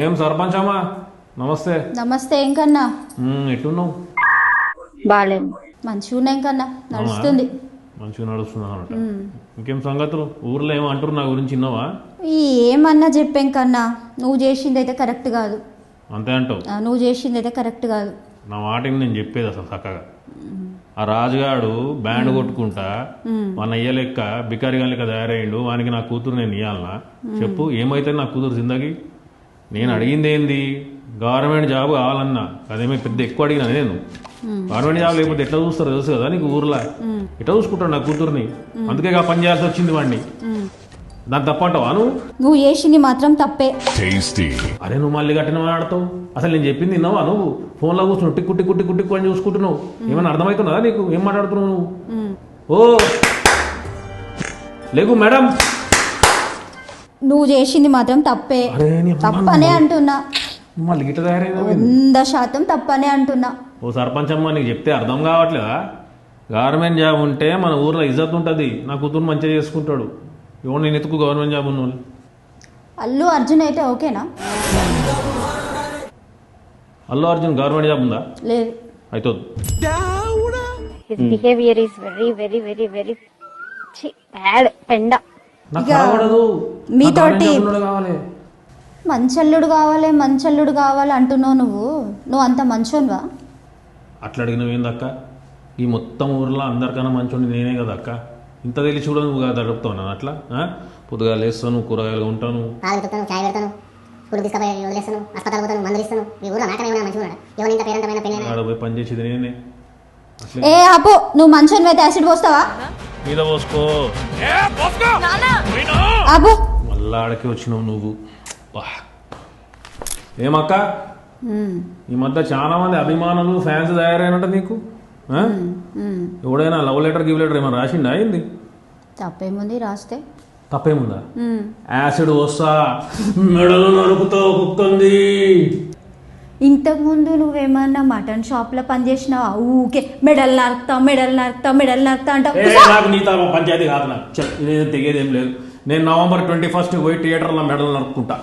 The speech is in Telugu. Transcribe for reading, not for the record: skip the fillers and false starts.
ఏం సర్పంచ్ అమ్మా, నమస్తే. నమస్తే. ఏం కన్నా ఎట్టున్నావు? బాగాలేదు. మంచిగా ఉన్నాయి కన్నా, నడుస్తుంది. మంచిగా నడుస్తున్నా అనమాట. ఇంకేం సంగతులు? ఊర్లో ఏమో అంటారు నా గురించి, విన్నావా? ఏమన్నా చెప్పాం కన్నా, నువ్వు చేసింది అయితే కరెక్ట్ కాదు. అంతే అంటావు? నువ్వు చేసింది అయితే కరెక్ట్ కాదు. నా మాటకి నేను చెప్పేది అసలు చక్కగా. ఆ రాజుగాడు బ్యాండ్ కొట్టుకుంటా మన అయ్య లెక్క బికారిగా లెక్క తయారయ్యిండు. వానికి నా కూతురు నేను ఇవ్వాలనా? చెప్పు, ఏమైతే నా కూతురు జిందగీ? నేను అడిగింది ఏంది? గవర్నమెంట్ జాబ్ కావాలన్నా. అదేమీ పెద్ద ఎక్కువ అడిగినా నేను. గవర్నమెంట్ జాబ్ లేకపోతే ఎట్లా చూస్తారు తెలుసు కదా నీకు? ఊర్లో ఎట్లా చూసుకుంటాడు నా కూతుర్ని? అందుకే పని చేయాల్సి వచ్చింది వాడిని. దాన్ని తప్పంటావా నువ్వు? నువ్వు చేసింది మాత్రం తప్పే. అరే నువ్వు మళ్ళీ కట్టిన మాట్లాడతావు. అసలు నేను చెప్పింది విన్నావా నువ్వు? ఫోన్లో కూర్చున్నావు టిక్కు టిక్కు టిక్కు టిక్కు అని చూసుకుంటున్నావు. ఏమైనా అర్థమవుతున్నదా నీకు? ఏం మాట్లాడుతున్నావు నువ్వు? ఓ లేకు మేడం, నువ్వు చేసింది మాత్రం తప్పే. తప్పనే అంటున్నా. మళ్ళీ గిట్ట తయారైందా? 100% తప్పనే అంటున్నా. ఓ సర్పంచ్ అమ్మ, నీకు చెప్తే అర్థం కావట్లేదా? గవర్నమెంట్ జాబ్ ఉంటే మన ఊర్లో ఇజ్జత్ ఉంటుంది. నా కూతురు మంచిగా చేసుకుంటాడు. ఎవరు నేను ఎత్తుకు గవర్నమెంట్ జాబ్ ఉన్న వాళ్ళు. అల్లు అర్జున్ అయితే ఓకేనా? అల్లు అర్జున్ గవర్నమెంట్ జాబ్ ఉందా? లేదు. అయితే His behavior is very, very, very, very bad. Penda. మీతోటి మంచల్లుడు కావాలి మంచల్లుడు కావాలి అంటున్నావు. నువ్వు అంత మంచోన్వా? అట్లా అడిగినవి ఏందక్క? ఈ మొత్తం ఊర్లో అందరికన్నా మంచోని నేనే కదా అక్క. ఇంత తెలిసి కూడా నువ్వు కదా అడుగుతావు నన్ను అట్లా? పొద్దుగా లేస్తాను, కూరగాయలు ఉంటాను, పోయి పని చేసేది నేనే. ఏ అప్పు, నువ్వు మంచోని అయితే యాసిడ్ పోస్తావా? మీద పోసుకో. అబ్బు మళ్ళా ఆడకి వచ్చినావు నువ్వు. ఏమక్క, ఈ మధ్య చాలా మంది అభిమానులు ఫ్యాన్స్ తయారైనట్టు నీకు. ఎవడైనా లవ్ లెటర్ గివ్ లెటర్ ఏమైనా రాసిండా? అయింది తప్పేముంది? రాస్తే తప్పేముందా? యాసిడ్ వస్తా మెడలు నరుకుతో కుక్కుంది. ఇంతకుముందు నువ్వేమన్నా మటన్ షాప్ లో పనిచేసినావా? ఊకే మెడల్ నరుకుతా అంటావు. నాకు నీతో పంచాయతీ కాదు. నాకు తెగేది ఏం లేదు. నేను November 21 పోయి థియేటర్లో మెడలు నరుక్కుంటా.